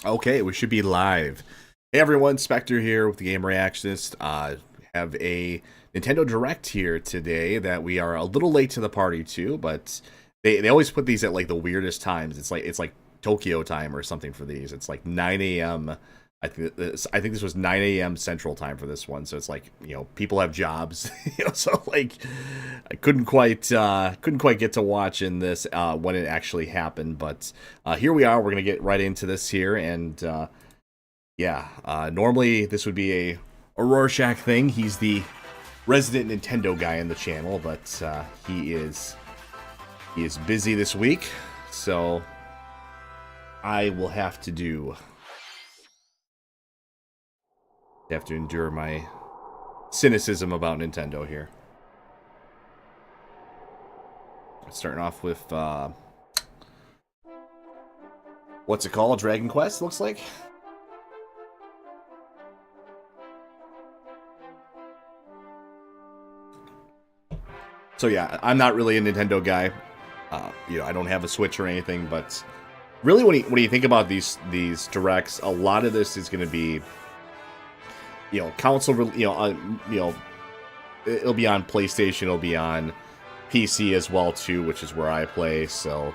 Okay, we should be live. Hey everyone, Spectre here with the Game Reactionist. Have a Nintendo Direct here today that we are a little late to the party to, but they always put these at like the weirdest times. It's like Tokyo time or something for these. It's like 9 a.m. I think this was 9 a.m. Central time for this one. So it's like, people have jobs, so like I couldn't quite get to watching this when it actually happened, but here we are. We're gonna get right into this here, and normally this would be a Rorschach thing. He's the resident Nintendo guy in the channel, but he is busy this week, so I will have to endure my cynicism about Nintendo here. Starting off with what's it called? Dragon Quest, looks like. So yeah, I'm not really a Nintendo guy. I don't have a Switch or anything, but really, when you think about these directs, a lot of this is going to be, console. It'll be on PlayStation. It'll be on PC as well too, which is where I play. So,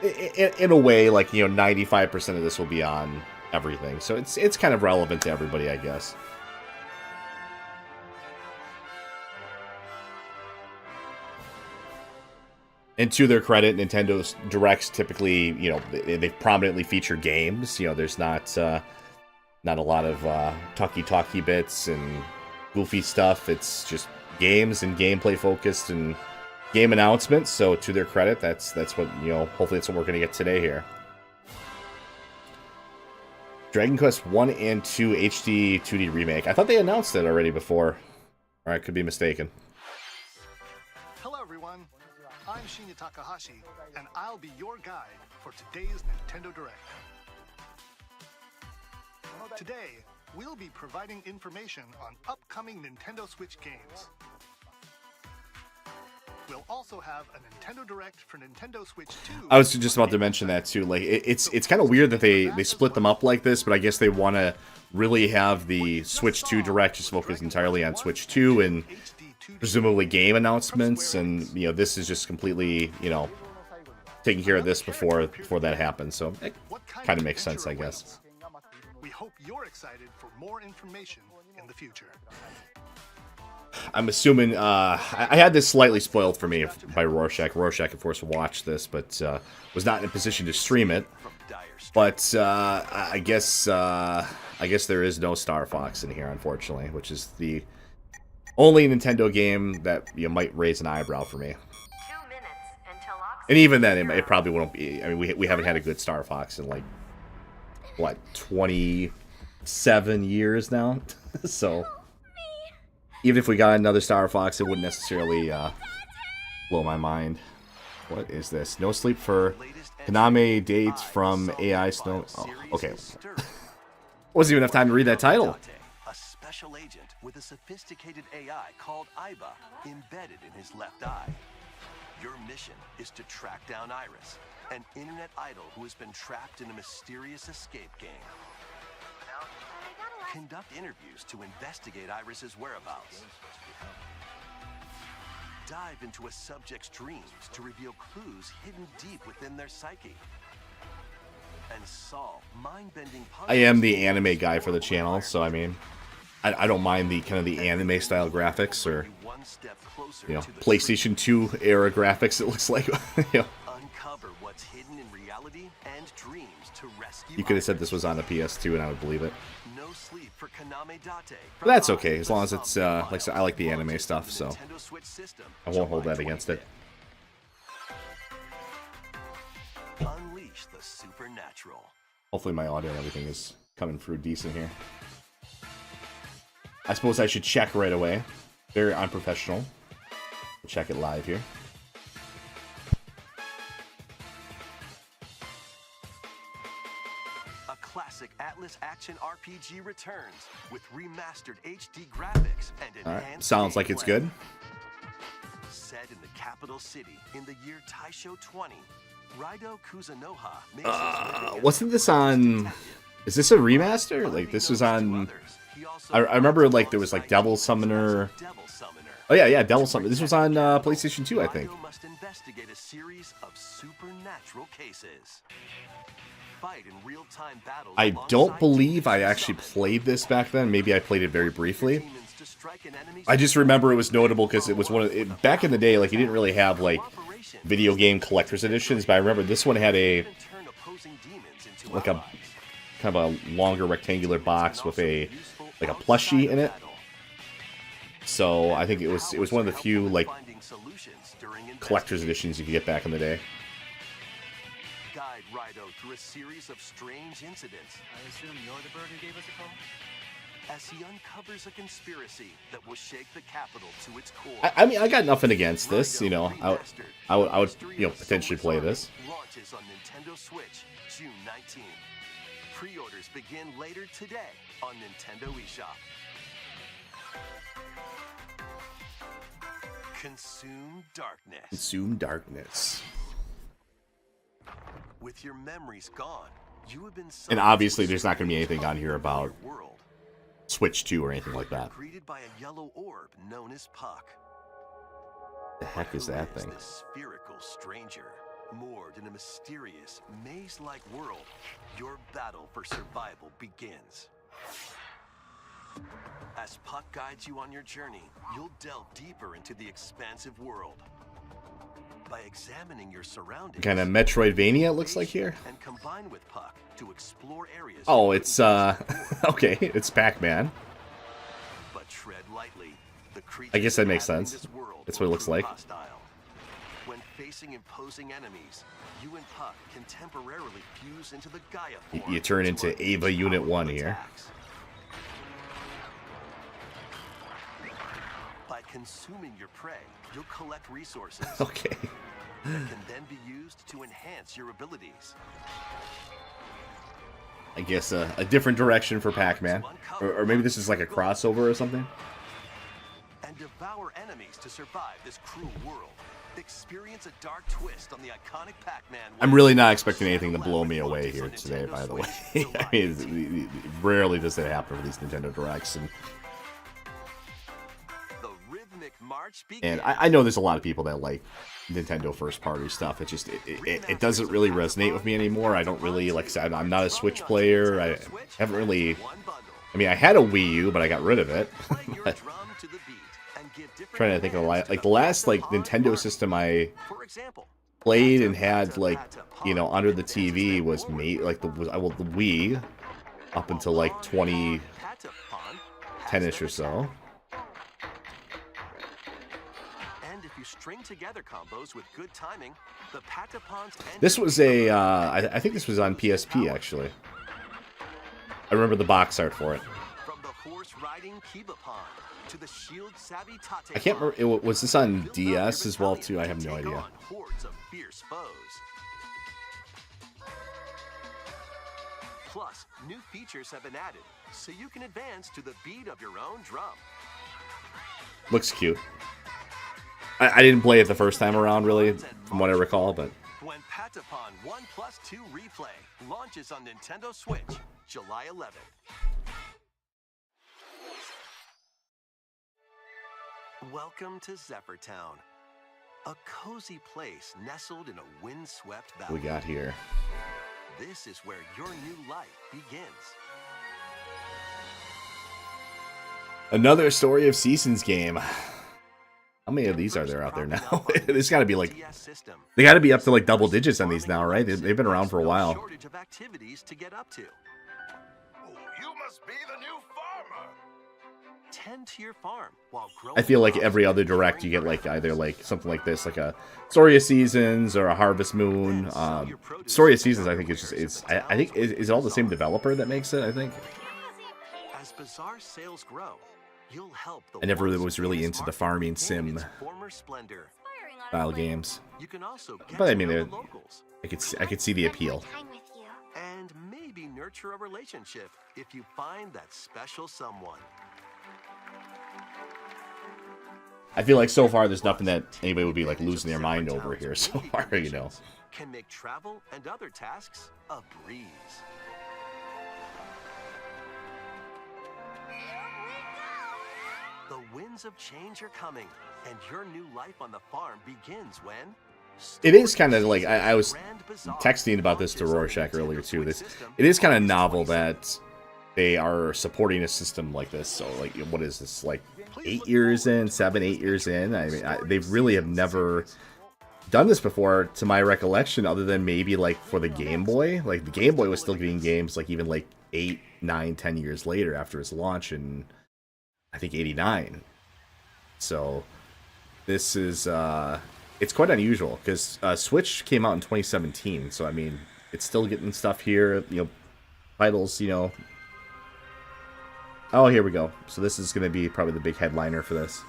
in a way, like 95% of this will be on everything. So it's kind of relevant to everybody, I guess. And to their credit, Nintendo's Directs typically, they prominently feature games. There's not a lot of talky bits and goofy stuff. It's just games and gameplay focused and game announcements. So to their credit, that's what, hopefully that's what we're going to get today here. Dragon Quest 1 and 2 HD 2D remake. I thought they announced it already before. Or I could be mistaken. Hello everyone, I'm Shinya Takahashi, and I'll be your guide for today's Nintendo Direct. Today, we'll be providing information on upcoming Nintendo Switch games. We'll also have a Nintendo Direct for Nintendo Switch 2. I was just about to mention that too. Like it's kind of weird that they split them up like this, but I guess they want to really have the Switch 2 Direct just focus entirely on Switch 2 and presumably game announcements, and this is just completely taking care of this before that happens. So it kind of makes sense, I guess. We hope you're excited for more information in the future. I'm assuming I had this slightly spoiled for me by Rorschach. Rorschach, of course, watched this, but was not in a position to stream it. But I guess there is no Star Fox in here, unfortunately, which is the only Nintendo game that might raise an eyebrow for me. And even then, it probably won't be. I mean, we haven't had a good Star Fox in like what 27 years now, so. Even if we got another Star Fox, it wouldn't necessarily blow my mind. What is this? No sleep for Konami dates from AI Snow. Oh, okay. Wasn't even enough time to read that title. A special agent with a sophisticated AI called Aiba embedded in his left eye. Your mission is to track down Iris, an internet idol who has been trapped in a mysterious escape game. Conduct interviews to investigate Iris's whereabouts. Dive into a subject's dreams to reveal clues hidden deep within their psyche. And solve mind-bending puzzles. I am the anime guy for the channel, so I mean, I don't mind the kind of the anime style graphics or PlayStation 2 era graphics. It looks like Uncover what's hidden in reality and dreams to rescue. You could have said this was on a PS2 and I would believe it. No sleep for Konami Date. But that's okay, as long as it's like I like the anime stuff, so I won't hold that against it. Unleash the supernatural. Hopefully my audio and everything is coming through decent here. I suppose I should check right away. Very unprofessional. Check it live here. Classic Atlas action RPG returns with remastered HD graphics and enhanced. Alright, sounds like it's good. Set in the capital city in the year Taisho 20, Raido Kuzunoha makes wasn't this on Is this a remaster? Like this was on. I remember like there was like Devil Summoner. Oh yeah, Devil Summoner. This was on PlayStation 2, I think. Must investigate a series of supernatural cases. Fight in real-time battles I don't believe I actually played this back then. Maybe I played it very briefly. I just remember it was notable because it was one of back in the day. Like you didn't really have like video game collector's editions, but I remember this one had a like a kind of a longer rectangular box with a like a plushie in it. So I think it was one of the few like collector's editions you could get back in the day. Guide Rido through a series of strange incidents. I assume you're the bird who gave us a call? As he uncovers a conspiracy that will shake the capital to its core. I mean, I got nothing against this. You know, I would potentially play this. Launches on Nintendo Switch June 19th. Pre-orders begin later today on Nintendo eShop. Consume Darkness. Consume Darkness. With your memories gone, you have been and obviously there's not going to be anything on here about Switch 2 or anything like that. Greeted by a yellow orb known as Puck. The heck is that thing? This spherical stranger, moored in a mysterious, maze-like world, your battle for survival begins. As Puck guides you on your journey, you'll delve deeper into the expansive world. By examining your surroundings, kind of Metroidvania it looks like here. And combine with Puck to explore areas. Oh, it's okay, it's Pac-Man. But tread lightly. The I guess that makes sense. That's what it looks like. When facing imposing enemies, you and Puck can temporarily fuse into the Gaia form. You turn into Ava Unit 1 here. By consuming your prey, you'll collect resources. Okay. That can then be used to enhance your abilities. I guess a different direction for Pac-Man. Or maybe this is like a crossover or something. And devour enemies to survive this cruel world. Experience a dark twist on the iconic Pac-Man. I'm really not expecting anything to blow me away here today, by the way. I mean, rarely does that happen for these Nintendo Directs. And I know there's a lot of people that like Nintendo first-party stuff. It just it doesn't really resonate with me anymore. I don't really, like I said, I'm not a Switch player. I haven't really. I mean, I had a Wii U, but I got rid of it. Trying to think of the last like Nintendo system I played and had like under the TV was the Wii up until like 2010ish or so. String together combos with good timing. The Patapons. This was a I think this was on PSP actually. I remember the box art for it. From the horse riding Kibapon to the shield savvy Tate. I can't remember. Was this on DS as well too? I have no idea. Hordes of fierce foes. Plus, new features have been added, so you can advance to the beat of your own drum. Looks cute. I didn't play it the first time around, really, from what I recall, but... When Patapon 1+2 Replay launches on Nintendo Switch, July 11th. Welcome to Zephyr Town, a cozy place nestled in a windswept valley. We got here. This is where your new life begins. Another Story of Seasons game. How many of these are there out there now? There's got to be like, they got to be up to like double digits on these now, right? They've been around for a while. Shortage of activities to get up to. You must be the new farmer. Tend to your farm while growing. I feel like every other direct you get like either like something like this, like a Story of Seasons or a Harvest Moon. Story of Seasons, I think I think is it all the same developer that makes it? I think. As Bazaar sales grow, you'll help the I never was really into the farming sim style games, you can also get but I to mean, know the locals I could see the appeal. and maybe nurture a relationship if you find that special someone. I feel like so far there's nothing that anybody would be like losing their mind over here so far, Can make travel and other tasks a breeze. The winds of change are coming, and your new life on the farm begins when... It is kind of like I was texting about this to Rorschach earlier too. It is kind of novel that they are supporting a system like this. So like, what is this, like 8 years in, 7, 8 years in? I mean, they really have never done this before, to my recollection, other than maybe like for the Game Boy. Like the Game Boy was still getting games like even like 8, 9, 10 years later after its launch in, I think, 89. So this is it's quite unusual because Switch came out in 2017. So I mean, it's still getting stuff here, you know, titles, you know. Oh, here we go. So this is going to be probably the big headliner for this.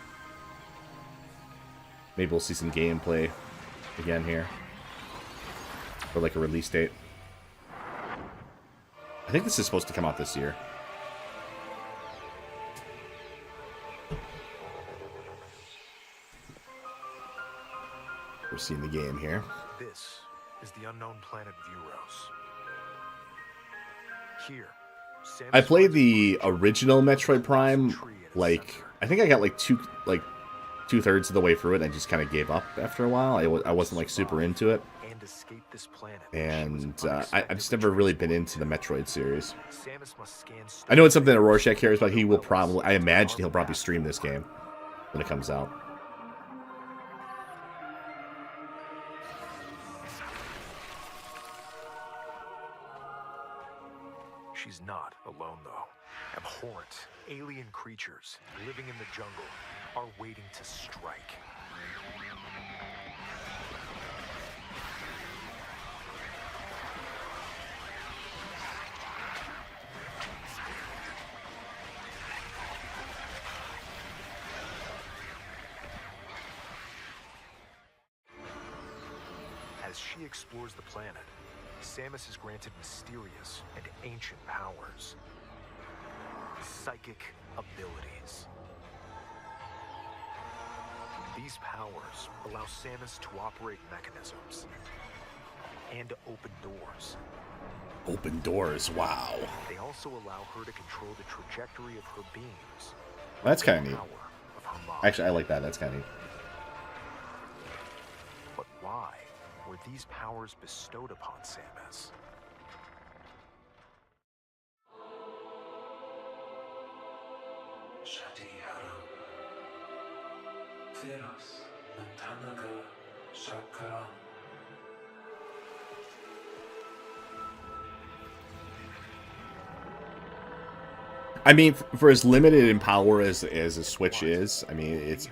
Maybe we'll see some gameplay again here. Or like a release date. I think this is supposed to come out this year. We're seeing the game here. This is the unknown planet Vuros. Here, I played the original Metroid Prime, like, I think I got like two-thirds of the way through it, and I just kind of gave up after a while. I wasn't like super into it. And I've just never really been into the Metroid series. I know it's something that Rorschach cares about. He will probably, I imagine he'll probably stream this game when it comes out. She's not alone, though. Abhorrent, alien creatures living in the jungle are waiting to strike. As she explores the planet, Samus is granted mysterious and ancient powers. Psychic abilities. These powers allow Samus to operate mechanisms and to open doors. Open doors, wow. They also allow her to control the trajectory of her beams. That's kind of neat. Power of her mind. Actually, I like that. That's kind of neat. But why were these powers bestowed upon Samus? I mean, for as limited in power as a Switch is, I mean, it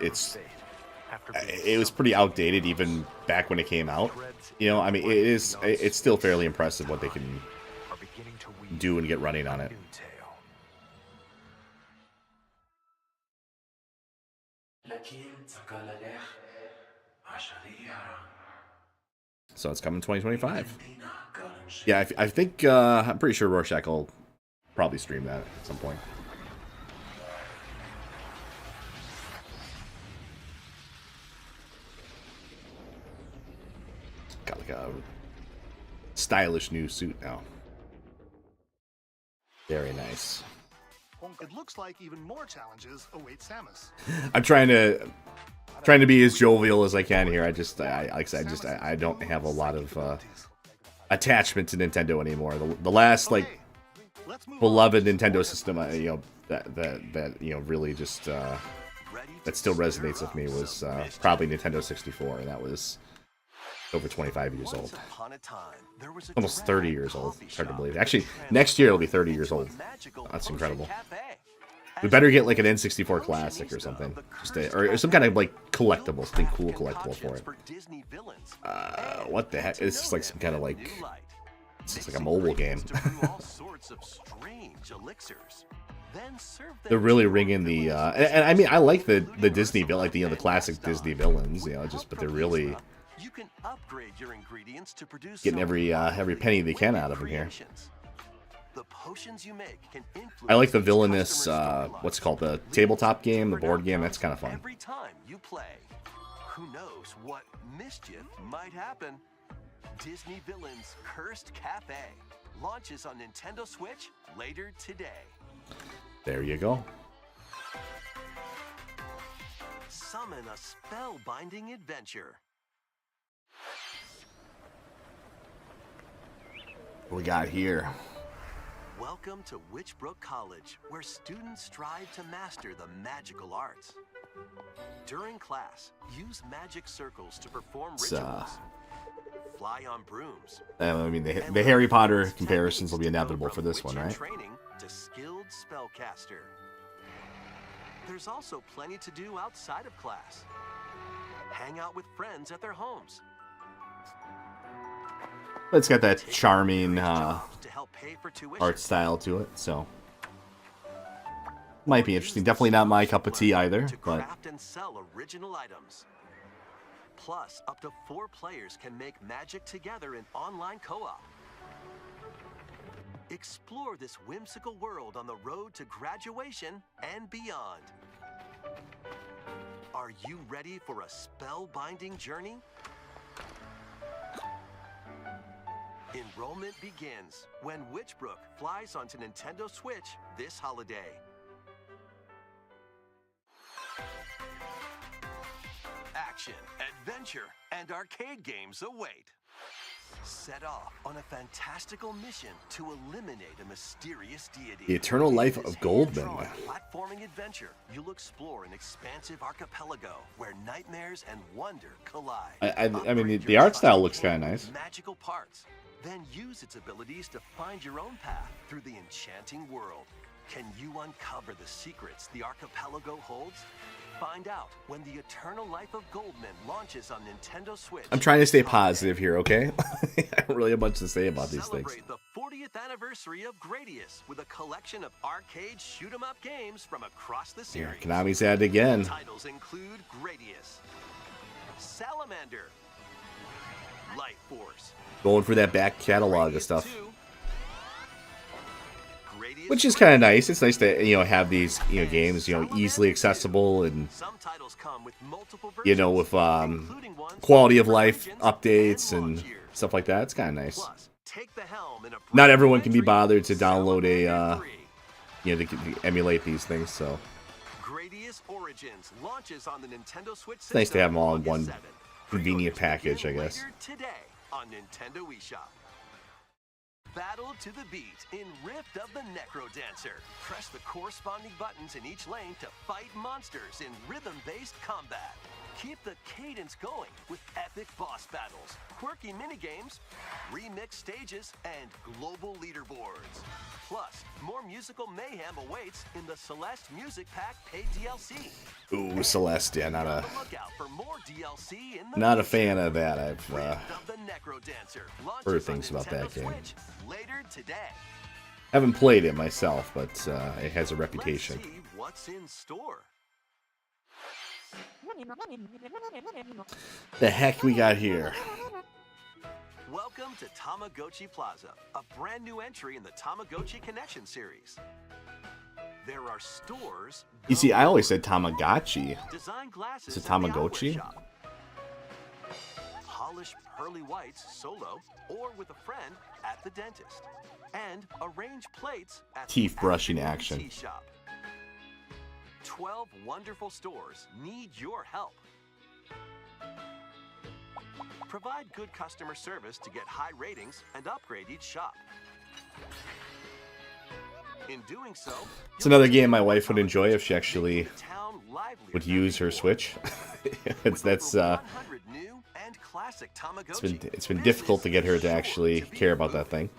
was pretty outdated even back when it came out. You know, I mean, it's still fairly impressive what they can do and get running on it. So it's coming 2025. Yeah, I think I'm pretty sure Rorschach will probably stream that at some point. Got like a stylish new suit now. Very nice. It looks like even more challenges await Samus. I'm trying to be as jovial as I can here. Like I said, I don't have a lot of attachment to Nintendo anymore. The last like beloved Nintendo system, you know, that you know really just that still resonates with me was probably Nintendo 64, and that was over 25 years old. Almost 30 years old. It's hard to believe. Actually, next year it'll be 30 years old. That's incredible. We better get like an N64 Classic or something, or some kind of like collectible, something cool collectible for it. What the heck? It's just like some kind of like, it's just like a mobile game. They're really ringing the, and I mean, I like the Disney villain, like the classic Disney villains, you know, but they're really getting every penny they can out of them here. The potions you make can influence I like the villainous, what's it called, the tabletop game, the board game. That's kind of fun. Every time you play, who knows what mischief might happen? Disney Villains Cursed Cafe launches on Nintendo Switch later today. There you go. summon a spellbinding adventure. What we got here? Welcome to Witchbrook College, where students strive to master the magical arts. During class, use magic circles to perform rituals. Fly on brooms. I mean, the Harry Potter comparisons will be inevitable for this one, right? Training to skilled spellcaster. There's also plenty to do outside of class. Hang out with friends at their homes. It's got that charming Jobs to help pay for tuition. art style to it, so might be interesting. Definitely not my cup of tea either, To but craft and sell original items. Plus, up to 4 players can make magic together in online co-op. Explore this whimsical world on the road to graduation and beyond. Are you ready for a spellbinding journey? Enrollment begins when Witchbrook flies onto Nintendo Switch this holiday. Action, adventure, and arcade games await. Set off on a fantastical mission to eliminate a mysterious deity. The Eternal Life In this of Goldman. hand-drawn platforming adventure, you'll explore an expansive archipelago where nightmares and wonder collide. I mean, Upgrade the your art style shop looks with kinda nice. Magical parts. Then use its abilities to find your own path through the enchanting world. Can you uncover the secrets the archipelago holds? Find out when the Eternal Life of Goldman launches on Nintendo Switch. I'm trying to stay positive here, okay? I don't really have much to say about these things. Celebrate the 40th anniversary of Gradius with a collection of arcade shoot-'em-up games from across the Yeah, series. Konami's at it again. Titles include Gradius, Salamander, Light Force, Going for that back catalog of Gradius stuff, 2, Gradius which is 3. kind of nice. It's nice to have these games easily accessible and Some titles come with multiple with including ones quality for of life Legends updates and and launch years. stuff like that. It's kind of nice. Plus, take the helm in a Not everyone can be brand-new bothered to download Salamander a 3. to emulate these things, so Gradius Origins launches on the Nintendo Switch. it's nice to have them all in August one 7th. convenient Pre-orders package, I begin guess. later today on Nintendo eShop. Battle to the beat in Rift of the Necrodancer. Press the corresponding buttons in each lane to fight monsters in rhythm-based combat. Keep the cadence going with epic boss battles, quirky minigames, remix stages, and global leaderboards. Plus, more musical mayhem awaits in the Celeste Music Pack paid DLC. Ooh, Celeste, yeah, Be on the lookout for more DLC in the not a future. fan of that. I've Rift of the Necrodancer launches heard on things about that Nintendo game. Switch later today. haven't played it myself, but it has a Let's reputation. see what's in store. The heck we got here? Welcome to Tamagotchi Plaza, a brand new entry in the Tamagotchi Connection series. There are stores. You see, I always said Tamagotchi. Design glasses Is it in the Tamagotchi? eyewear shop. Polish pearly whites solo or with a friend at the dentist. And arrange plates at the Teeth brushing afternoon action. tea shop. 12 wonderful stores need your help. Provide good customer service to get high ratings and upgrade each shop. In doing so, It's another game my wife would enjoy if she actually the town livelier would than use her before. Switch. With That's over 100 new and classic Tamagotchi. it's been This difficult is to get her to sure actually to be care a about boom. that thing.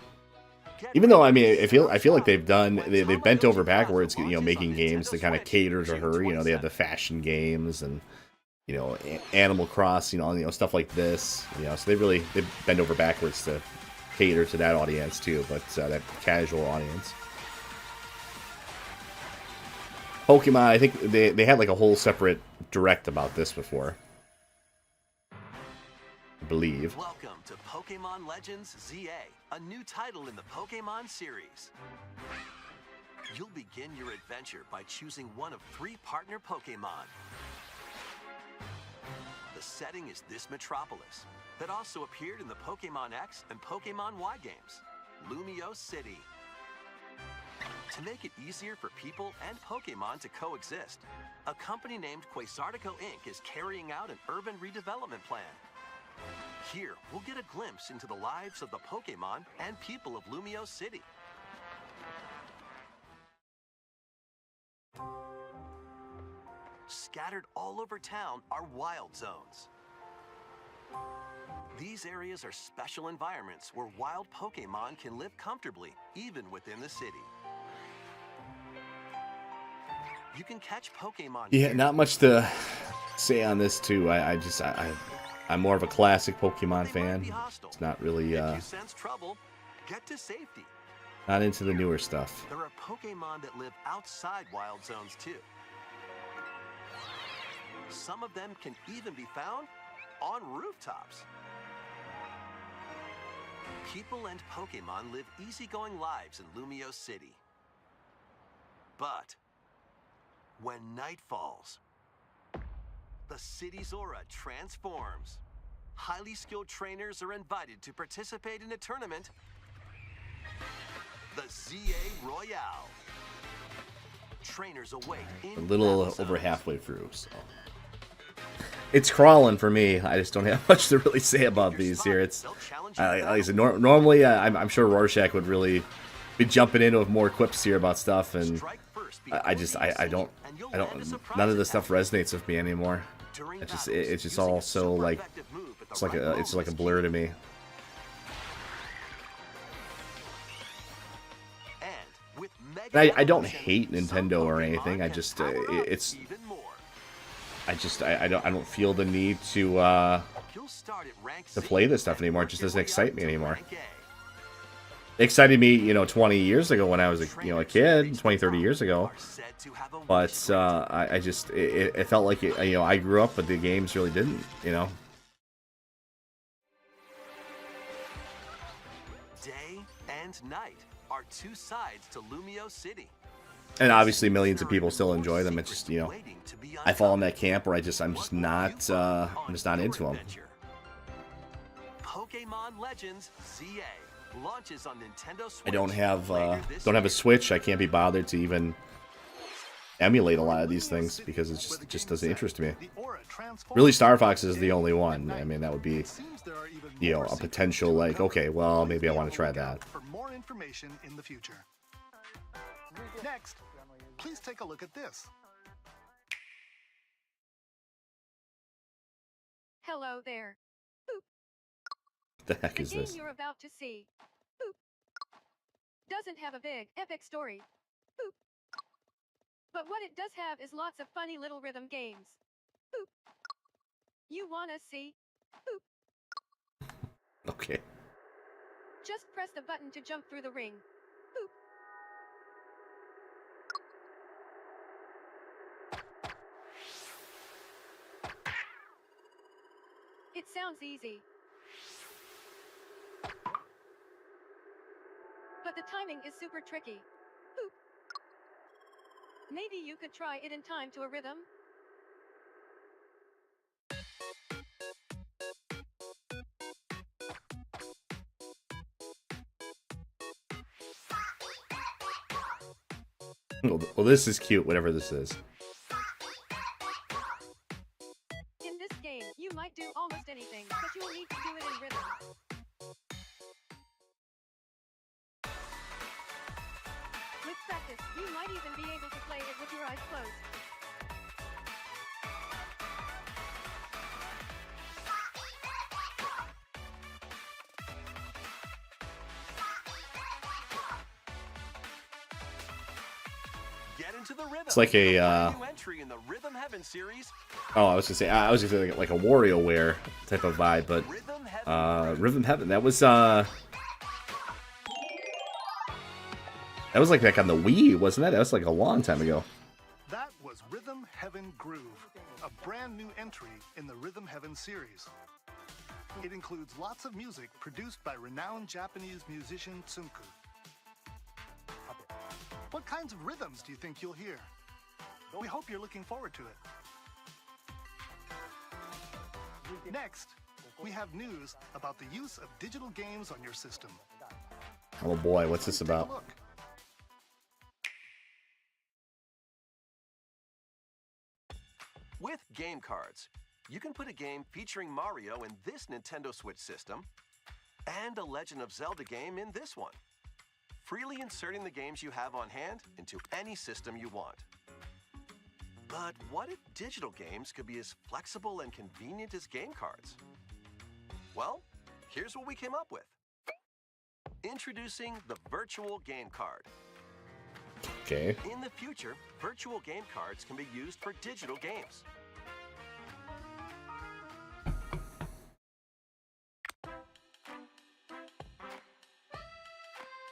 Get Even though ready I to feel set like off they've done when they've bent Tamagotchi over Plaza backwards, launches making on games to Nintendo kind of Switch cater to June her. They have the 27th. fashion games and Animal Crossing, stuff like this. So they bend over backwards to cater to that audience too, but that casual audience. Pokemon, I think they had like a whole separate direct about this before, I believe. Welcome to Pokemon Legends ZA, a new title in the Pokemon series. You'll begin your adventure by choosing one of 3 partner Pokemon. The setting is this metropolis that also appeared in the Pokemon X and Pokemon Y games, Lumio City. To make it easier for people and Pokemon to coexist, a company named Quasartico Inc. is carrying out an urban redevelopment plan. Here, we'll get a glimpse into the lives of the Pokemon and people of Lumio City. Scattered all over town are wild zones. These areas are special environments where wild Pokemon can live comfortably, even within the city. You can catch Pokemon. Yeah, here. not much to say on this too. I'm more of a classic Pokemon They might fan. be hostile. It's not really If you sense trouble, get to safety. not into the newer stuff. There are Pokemon that live outside wild zones too. Some of them can even be found on rooftops. People and Pokemon live easygoing lives in Lumio City. But when night falls, the city's aura transforms. Highly skilled trainers are invited to participate in a tournament, the ZA Royale. Trainers await in A little battle over zones. halfway through, so it's crawling for me. I just don't have much to really say about these here. It's They'll challenge you to like I battle. said, normally I'm sure Rorschach would really be jumping into with more quips here about stuff, and Strike first I before just you I see don't it, and you'll I land a don't surprise none of this attack. stuff resonates with me anymore. During It's just battles, it's just using all a so super like effective move at the it's like right a it's like a moment blur is to key. me. And with Mega And I don't Evolution, hate some Nintendo or Pokemon anything. I can just power up it's even more. I don't feel the need to You'll start at rank to C play this stuff and anymore. It work just your doesn't way excite up me to anymore. rank A. It excited me, 20 years ago when I was a kid, 20, 30 years ago. Are said to have a wish But granted. I just it felt like it, I grew up, but the games really didn't. Day and night are two sides to Lumio City. And obviously, millions of people still enjoy them. It's just Waiting to be I fall in uncovered. that camp where I'm just What will not you find I'm just on not your into them. adventure? Pokemon Legends ZA launches on Nintendo Switch I don't have later this don't have a year. Switch. I can't be bothered to even emulate a lot of these things because it just doesn't interest me. The aura transforms Really, Star Fox is day the only and one. night. I mean, that would be It seems there are even more a secrets potential to like, uncover. okay, well, Please maybe I be want on to the try lookout that. for more information in the future. Next, please take a look at this. Hello there. What the heck The is game this? you're about to see boop, doesn't have a big, epic story. Boop. But what it does have is lots of funny little rhythm games. Boop. You wanna see? Boop. Okay. Just press the button to jump through the ring. Boop. It sounds easy. But the timing is super tricky. Boop. Maybe you could try it in time to a rhythm? Well, this is cute, whatever this is. In this game, you might do almost anything, but you'll need to do it in rhythm. With practice, you might even be able to play it with your eyes closed. Get into the rhythm. It's like a, with brand new entry in the Rhythm Heaven series. Oh, I was gonna say like a WarioWare type of vibe, but Rhythm Heaven. Rhythm Heaven. That was like back on the Wii, wasn't that? That was like a long time ago. That was Rhythm Heaven Groove, a brand new entry in the Rhythm Heaven series. It includes lots of music produced by renowned Japanese musician Tsunku. What kinds of rhythms do you think you'll hear? We hope you're looking forward to it. Next, we have news about the use of digital games on your system. Oh boy, what's this Take a about? look. game cards. You can put a game featuring Mario in this Nintendo Switch system and a Legend of Zelda game in this one, freely inserting the games you have on hand into any system you want. But what if digital games could be as flexible and convenient as game cards? Well, here's what we came up with. Introducing the Virtual Game Card. Okay. In the future, virtual game cards can be used for digital games.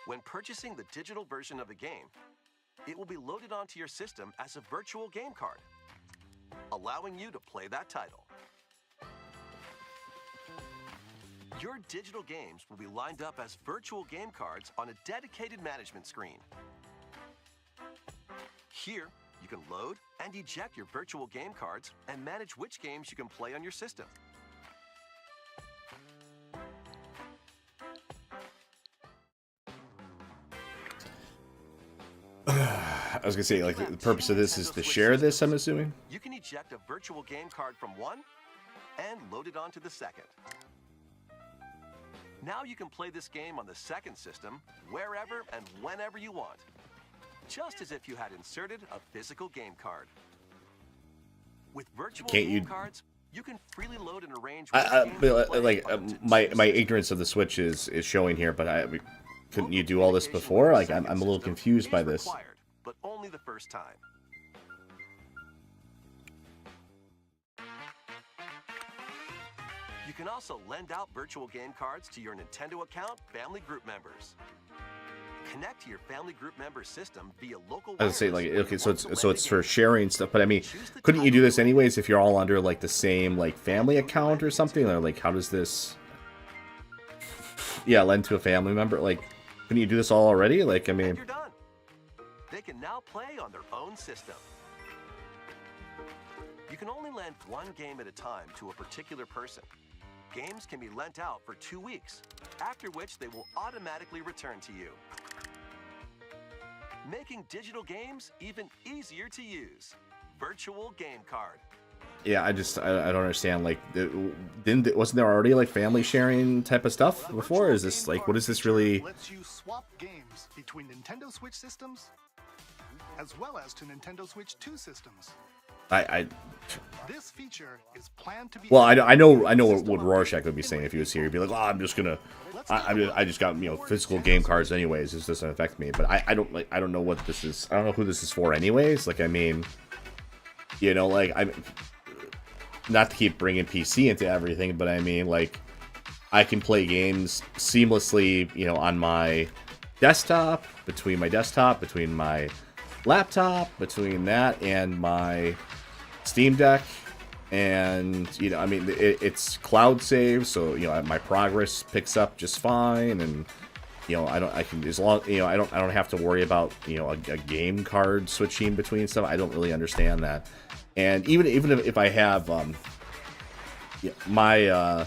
When purchasing the digital version of a game, it will be loaded onto your system as a virtual game card, allowing you to play that title. Your digital games will be lined up as virtual game cards on a dedicated management screen. Here, you can load and eject your virtual game cards and manage which games you can play on your system. I was gonna say, like, the purpose of this is to share this, I'm assuming. You can eject a virtual game card from one and load it onto the second. Now you can play this game on the second system wherever and whenever you want, just as if you had inserted a physical game card. With virtual game cards, you can freely load and arrange. My ignorance of the Switch is showing here, but couldn't you do all this before? Like, I'm a little confused by this. But only the first time. You can also lend out virtual game cards to your Nintendo account family group members. Connect to your family group member system via local. I would say, like, okay, so it's for sharing stuff, but I mean, couldn't you do this anyways if you're all under like the same like family account or something? Or like, how does this? Yeah, lend to a family member. Like, couldn't you do this all already? Like, I mean, you're done. They can now play on their own system. You can only lend one game at a time to a particular person. Games can be lent out for 2 weeks, after which they will automatically return to you, making digital games even easier to use. Virtual Game Card. yeah, I don't understand. Like, wasn't there already like family sharing type of stuff before? Is this like, what is this really? Lets you swap games between Nintendo Switch systems, as well as to Nintendo Switch 2 systems. This feature is planned to be. Well, I know what Rorschach would be saying if he was here. He'd be like, "Oh, I'm just gonna, I just got physical game cards anyways. This doesn't affect me." But I don't know what this is. I don't know who this is for anyways. Like, I mean, like, I'm not to keep bringing PC into everything, but I mean, like, I can play games seamlessly, on my desktop, between my laptop, between that and my Steam Deck, and I mean, it's cloud save, so my progress picks up just fine, and I don't have to worry about a game card switching between stuff. I don't really understand that. And even if I have my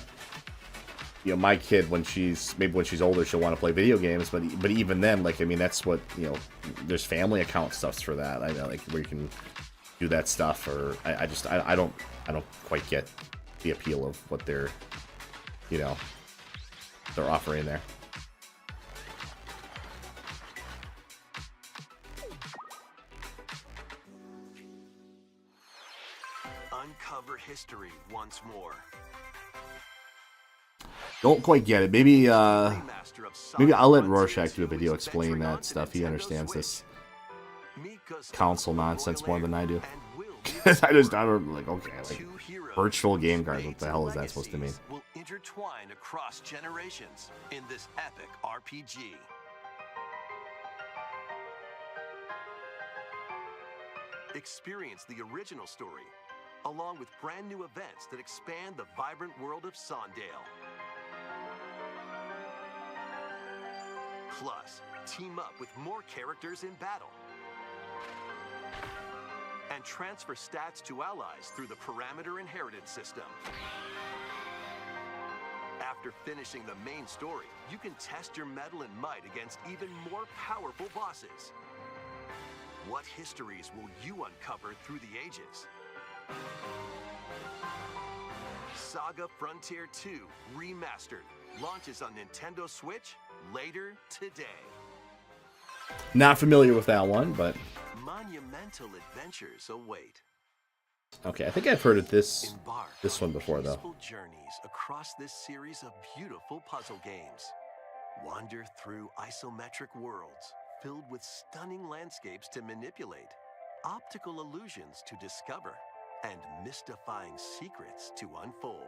my kid, when she's older, she'll want to play video games, but even then, like, I mean, that's what there's family account stuffs for that. I know, like, where you can do that stuff, or I don't quite get the appeal of what they're offering there. Uncover history once more. Don't quite get it. Maybe I'll let Rorschach do a video explaining that stuff. He understands this console nonsense more than I do. I don't like, okay, like, virtual game cards. What the hell is that supposed to mean? Will intertwine across generations in this epic RPG. Experience the original story, along with brand new events that expand the vibrant world of Sondale. Plus, team up with more characters in battle. And transfer stats to allies through the Parameter Inheritance system. After finishing the main story, you can test your mettle and might against even more powerful bosses. What histories will you uncover through the ages? Saga Frontier 2 Remastered launches on Nintendo Switch later today. Not familiar with that one, but Monumental adventures await. okay. I think I've heard of this Embark one on before, though. peaceful journeys across this series of beautiful puzzle games. Wander through isometric worlds filled with stunning landscapes to manipulate, optical illusions to discover, and mystifying secrets to unfold.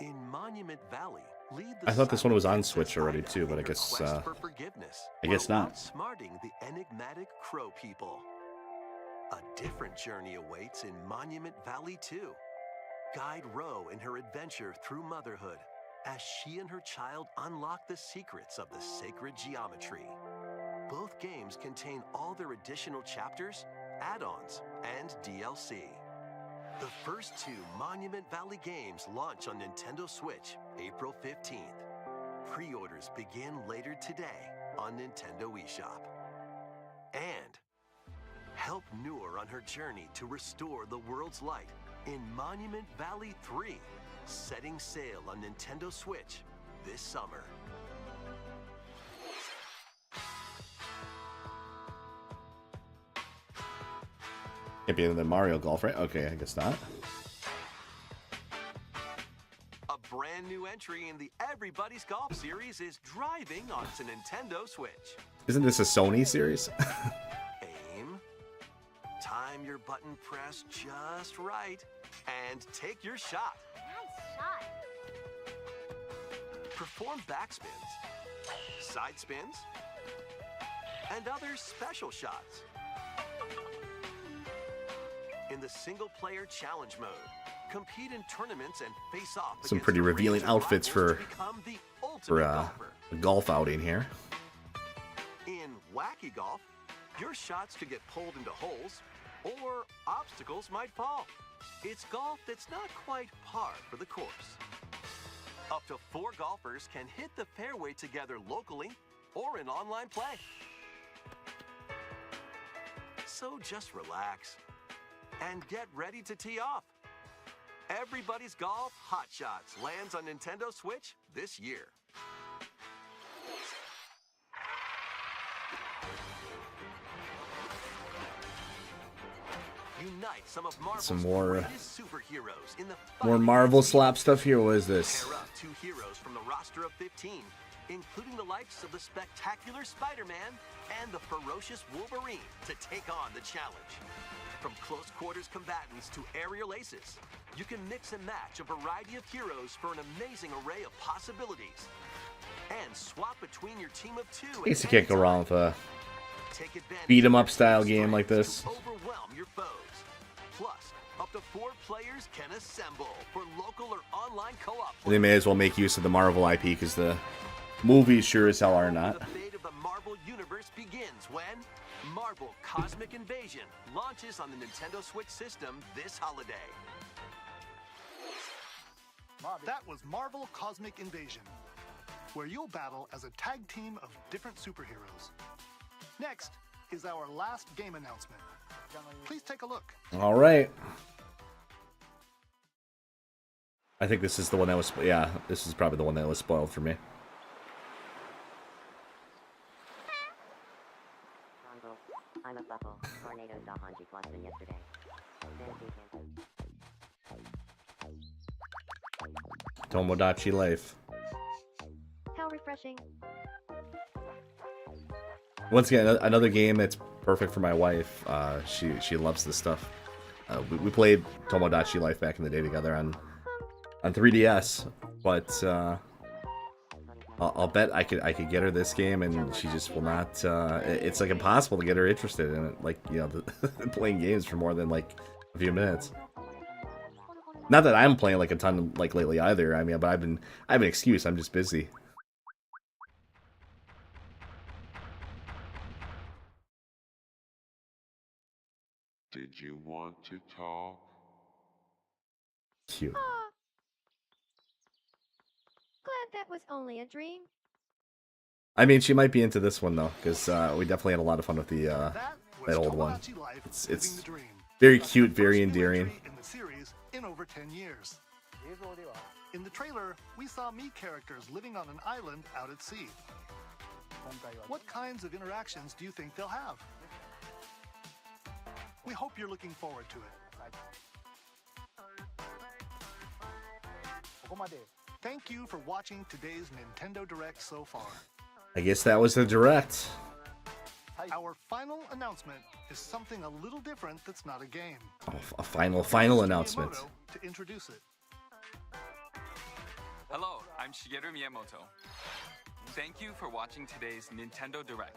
In Monument Valley, lead the I thought this one was on Silent Switch already, Ida too, but in I her guess, quest for forgiveness, I guess while not. outsmarting the enigmatic Crow people. A different journey awaits in Monument Valley 2. Guide Ro in her adventure through motherhood as she and her child unlock the secrets of the sacred geometry. Both games contain all their additional chapters, add-ons, and DLC. The first two Monument Valley games launch on Nintendo Switch April 15th. Pre-orders begin later today on Nintendo eShop. And help Noor on her journey to restore the world's light in Monument Valley 3, setting sail on Nintendo Switch this summer. Can't be in the Mario Golf, right? Okay, I guess not. A brand new entry in the Everybody's Golf series is driving onto Nintendo Switch. Isn't this a Sony series? Aim, time your button press just right, and take your shot. Nice shot. Perform backspins, side spins, and other special shots. In the single-player challenge mode, compete in tournaments and face off Some against pretty a revealing range of outfits rivals for to become the ultimate a golfer. golf outing here. In Wacky Golf, your shots could get pulled into holes, or obstacles might fall. It's golf that's not quite par for the course. Up to 4 golfers can hit the fairway together locally or in online play. So just relax and get ready to tee off. Everybody's Golf Hot Shots lands on Nintendo Switch this year. Unite some of Marvel's Some more, greatest superheroes in the More fight Marvel against slap evil. stuff here. What is this? Pair up 2 heroes from the roster of 15, including the likes of the spectacular Spider-Man and the ferocious Wolverine to take on the challenge. From close quarters combatants to aerial aces, you can mix and match a variety of heroes for an amazing array of possibilities. And swap between your team of 2 I guess you can't go wrong with a Take advantage beat 'em of up style your game like strengths this. to overwhelm your foes. Plus, up to 4 players can assemble for local or online co-op. They may as well make use of the Marvel IP because the movies sure as hell are not. The fate of the Marvel Universe begins when Marvel Cosmic Invasion launches on the Nintendo Switch system this holiday. That was Marvel Cosmic Invasion, where you'll battle as a tag team of different superheroes. Next is our last game announcement. Please take a look. All right. I think this is the one that was. Yeah, this is probably the one that was spoiled for me. Congo, I'm a buckle. Tornadoes off on G plus than yesterday. Tomodachi Life. How refreshing. Once again, another game that's perfect for my wife. She loves this stuff. We played Tomodachi Life back in the day together on 3DS, but I'll bet I could get her this game, and she just will not. It's like impossible to get her interested in it. Like, you know, playing games for more than like a few minutes. Not that I'm playing like a ton like lately either. I mean, but I have an excuse. I'm just busy. Did you want to talk? Cute. Aw. Glad that was only a dream. I mean, she might be into this one though, because we definitely had a lot of fun with the That was that old one. Tomodachi Life, It's Living the Dream. very The cute, very first new endearing. entry in the series in over over 10 years. In the trailer, we saw Mii characters living on an island out at sea. What kinds of interactions do you think they'll have? We hope you're looking forward to it. Thank you for watching today's Nintendo Direct so far. I guess that was the direct. Our final announcement is something a little different that's not a game. Oh, a final announcement. Miyamoto to introduce it. Hello, I'm Shigeru Miyamoto. Thank you for watching today's Nintendo Direct.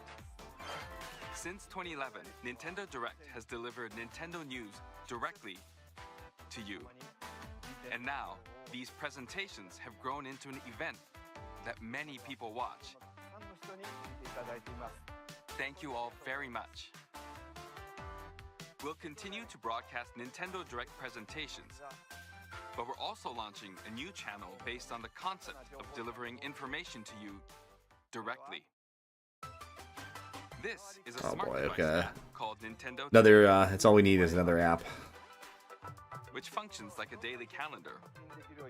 Since 2011, Nintendo Direct has delivered Nintendo news directly to you. And now, these presentations have grown into an event that many people watch. Thank you all very much. We'll continue to broadcast Nintendo Direct presentations, but we're also launching a new channel based on the concept of delivering information to you directly. This is a smart device app called Nintendo. That's all we need is another app. Which functions like a daily calendar.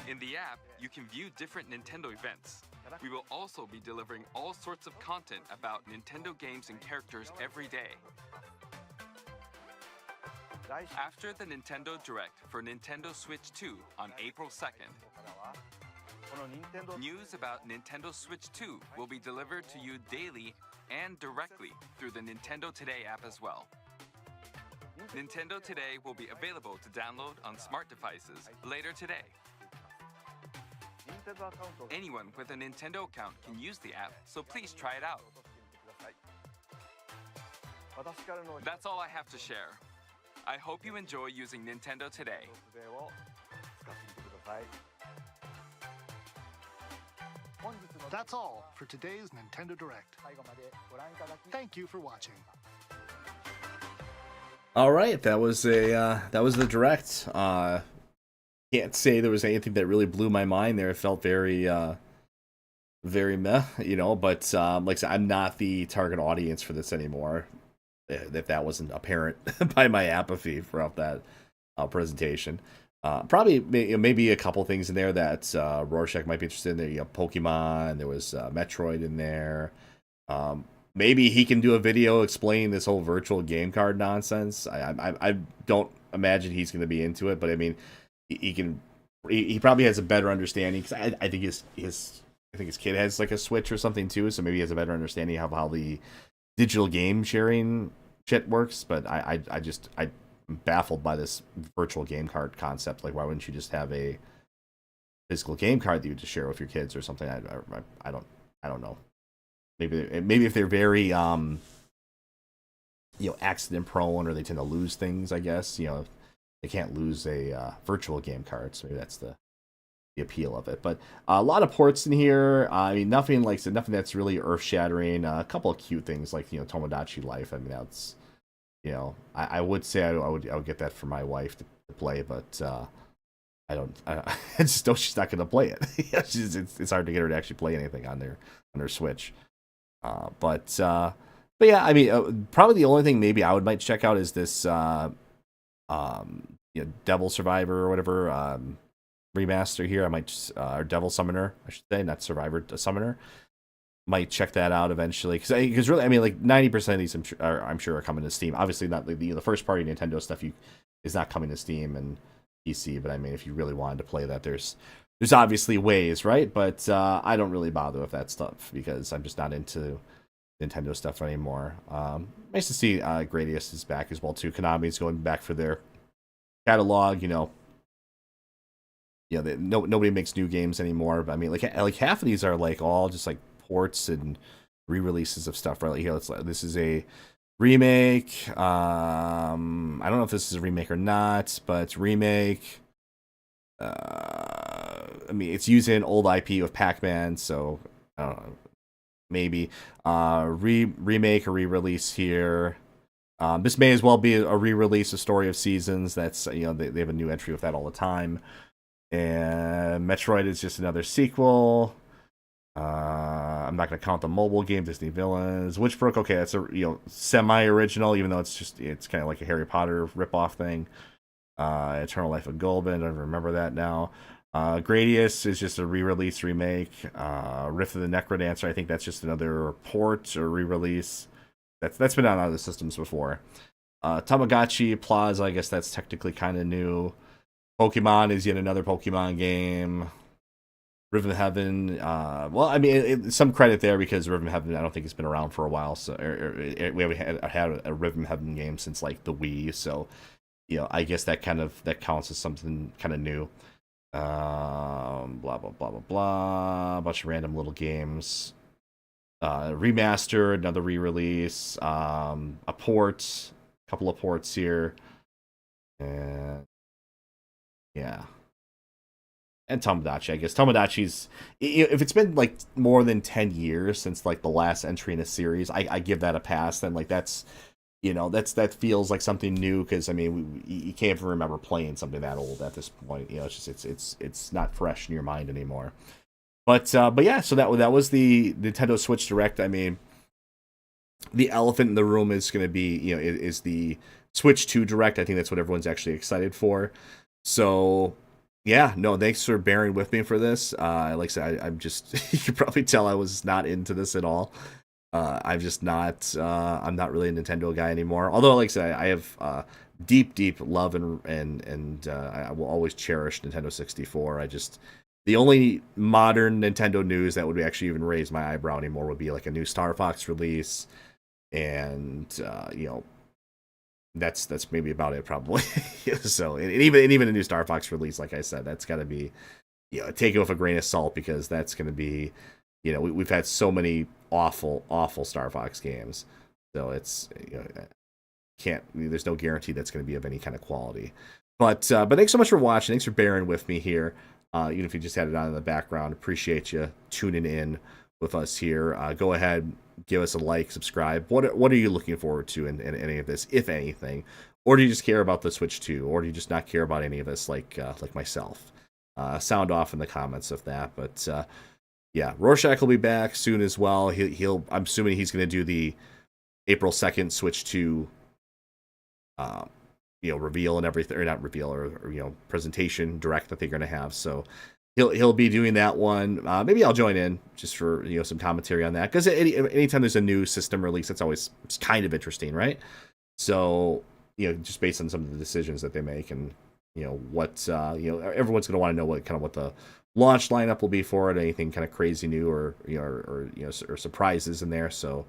In the app, you can view different Nintendo events. We will also be delivering all sorts of content about Nintendo games and characters every day. After the Nintendo Direct for Nintendo Switch 2 on April 2nd, news about Nintendo Switch 2 will be delivered to you daily and directly through the Nintendo Today app as well. Nintendo Today will be available to download on smart devices later today. Anyone with a Nintendo account can use the app, so please try it out. That's all I have to share. I hope you enjoy using Nintendo Today. That's all for today's Nintendo Direct. Thank you for watching. All right, that was the direct. Can't say there was anything that really blew my mind there. It felt very meh, you know. But like I said, I'm not the target audience for this anymore. If that wasn't apparent by my apathy throughout that presentation. Probably maybe a couple things in there that Rorschach might be interested in. There, you know, Pokemon. There was Metroid in there. Maybe he can do a video explaining this whole virtual game card nonsense. I don't imagine he's going to be into it, but I mean, he can. He probably has a better understanding because I think his kid has like a Switch or something too, so maybe he has a better understanding of how the digital game sharing shit works. But I'm baffled by this virtual game card concept. Like, why wouldn't you just have a physical game card that you just share with your kids or something? I don't know. Maybe if they're very accident prone or they tend to lose things, I guess, you know, they can't lose a virtual game card. So maybe that's the appeal of it. But a lot of ports in here. I mean, nothing that's really earth shattering. A couple of cute things like, you know, Tomodachi Life. I mean, that's, you know, I would say I would get that for my wife to play, but I just know she's not going to play it. It's hard to get her to actually play anything on her Switch. But yeah, I mean, probably the only thing maybe I might check out is this, Devil Survivor or whatever, remaster here. I might just, or Devil Summoner, I should say, not Survivor, Summoner. Might check that out eventually, because really, I mean, like 90% of these I'm sure are coming to Steam. Obviously, not the first party Nintendo stuff is not coming to Steam and PC. But I mean, if you really wanted to play that, there's obviously ways, right? But I don't really bother with that stuff because I'm just not into Nintendo stuff anymore. Nice to see Gradius is back as well too. Konami's going back for their catalog. You know, nobody makes new games anymore. But I mean, like half of these are like all just like ports and re-releases of stuff. Right? Like, here, this is a remake. I don't know if this is a remake or not, but it's remake. I mean, it's using old IP with Pac-Man, so I don't know. Maybe remake or re-release here. This may as well be a re-release of Story of Seasons. That's, you know, they have a new entry with that all the time. And Metroid is just another sequel. I'm not going to count the mobile game, Disney Villains. Witchbrook, okay, that's a, you know, semi-original, even though it's kind of like a Harry Potter ripoff thing. Eternal Life of Golden, I don't remember that now. Gradius is just a re-release remake. Rift of the Necrodancer, I think that's just another port or re-release. That's been on other systems before. Tamagotchi Plaza, I guess that's technically kind of new. Pokemon is yet another Pokemon game. Riven Heaven, well, I mean, some credit there because Riven Heaven, I don't think it's been around for a while. So we haven't had a Riven Heaven game since like the Wii. So, you know, I guess that counts as something kind of new. Blah blah blah blah blah. A bunch of random little games. Remastered, another re-release. A port, a couple of ports here, and yeah. And Tomodachi, I guess. Tomodachi's, if it's been like more than 10 years since like the last entry in a series, I give that a pass. Then like that feels like something new because I mean you can't even remember playing something that old at this point. You know, it's just it's not fresh in your mind anymore. But yeah, so that was the Nintendo Switch Direct. I mean, the elephant in the room is going to be, you know, is the Switch 2 Direct. I think that's what everyone's actually excited for. So. Yeah, no, thanks for bearing with me for this. Like I said, I'm just, you can probably tell I was not into this at all. I'm just not, I'm not really a Nintendo guy anymore. Although, like I said, I have deep love and I will always cherish Nintendo 64. The only modern Nintendo news that would actually even raise my eyebrow anymore would be like a new Star Fox release. And, you know, that's maybe about it probably. So and even a new Star Fox release, like I said, that's got to be, you know, take it with a grain of salt because that's going to be, you know, we've had so many awful Star Fox games, so it's, you know, there's no guarantee that's going to be of any kind of quality. But thanks so much for watching. Thanks for bearing with me here. Even if you just had it on in the background, appreciate you tuning in with us here. Go ahead, give us a like, subscribe. What are you looking forward to in any of this, if anything? Or do you just care about the Switch 2? Or do you just not care about any of this like myself? Sound off in the comments of that. But yeah, Rorschach will be back soon as well. I'm assuming he's going to do the April 2nd Switch 2 you know, reveal and everything, or not reveal, or you know, presentation direct that they're going to have. So he'll be doing that one. Maybe I'll join in just for, you know, some commentary on that, because anytime there's a new system release, it's kind of interesting, right? So, you know, just based on some of the decisions that they make, and you know what, you know, everyone's going to want to know what the launch lineup will be for it. Anything kind of crazy new or surprises in there. So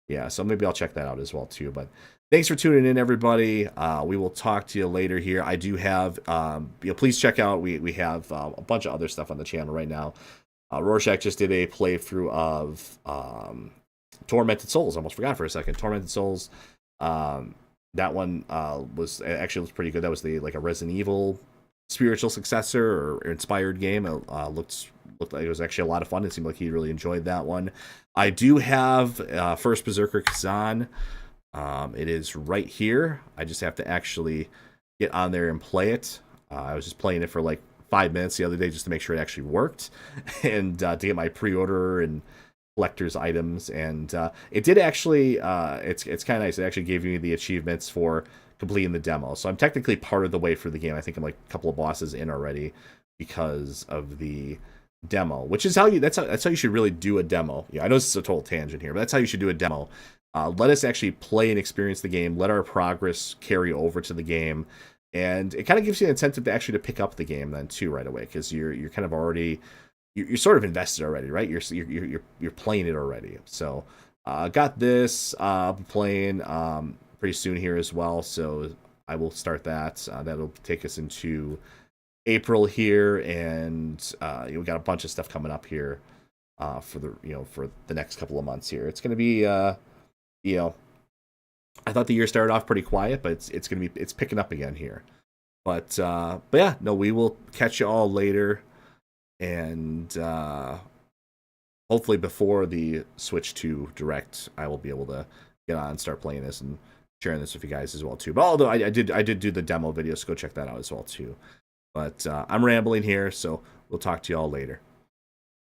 yeah, so maybe I'll check that out as well too. But thanks for tuning in, everybody. We will talk to you later here. I do have, you know, please check out, we have a bunch of other stuff on the channel right now. Rorschach just did a playthrough of Tormented Souls. I almost forgot for a second. Tormented Souls. That one was pretty good. That was like a Resident Evil spiritual successor or inspired game. It looked like it was actually a lot of fun. It seemed like he really enjoyed that one. I do have First Berserker Kazan. It is right here. I just have to actually get on there and play it. I was just playing it for like 5 minutes the other day just to make sure it actually worked, and to get my pre-order and collector's items. And it did actually, it's kind of nice. It actually gave me the achievements for completing the demo. So I'm technically part of the way through the game. I think I'm like a couple of bosses in already because of the demo, which is that's how you should really do a demo. Yeah, I know this is a total tangent here, but that's how you should do a demo. Let us actually play and experience the game. Let our progress carry over to the game, and it kind of gives you an incentive to actually pick up the game then too right away, because you're kind of already you're sort of invested already, right? You're playing it already. So got this. I'll be playing pretty soon here as well. So I will start that. That'll take us into April here, and we got a bunch of stuff coming up here for the next couple of months here. It's going to be I thought the year started off pretty quiet, but it's picking up again here. But yeah, no, we will catch you all later, and hopefully before the Switch 2 Direct, I will be able to get on and start playing this and sharing this with you guys as well too. But although I did do the demo video, so go check that out as well too. But I'm rambling here, so we'll talk to you all later.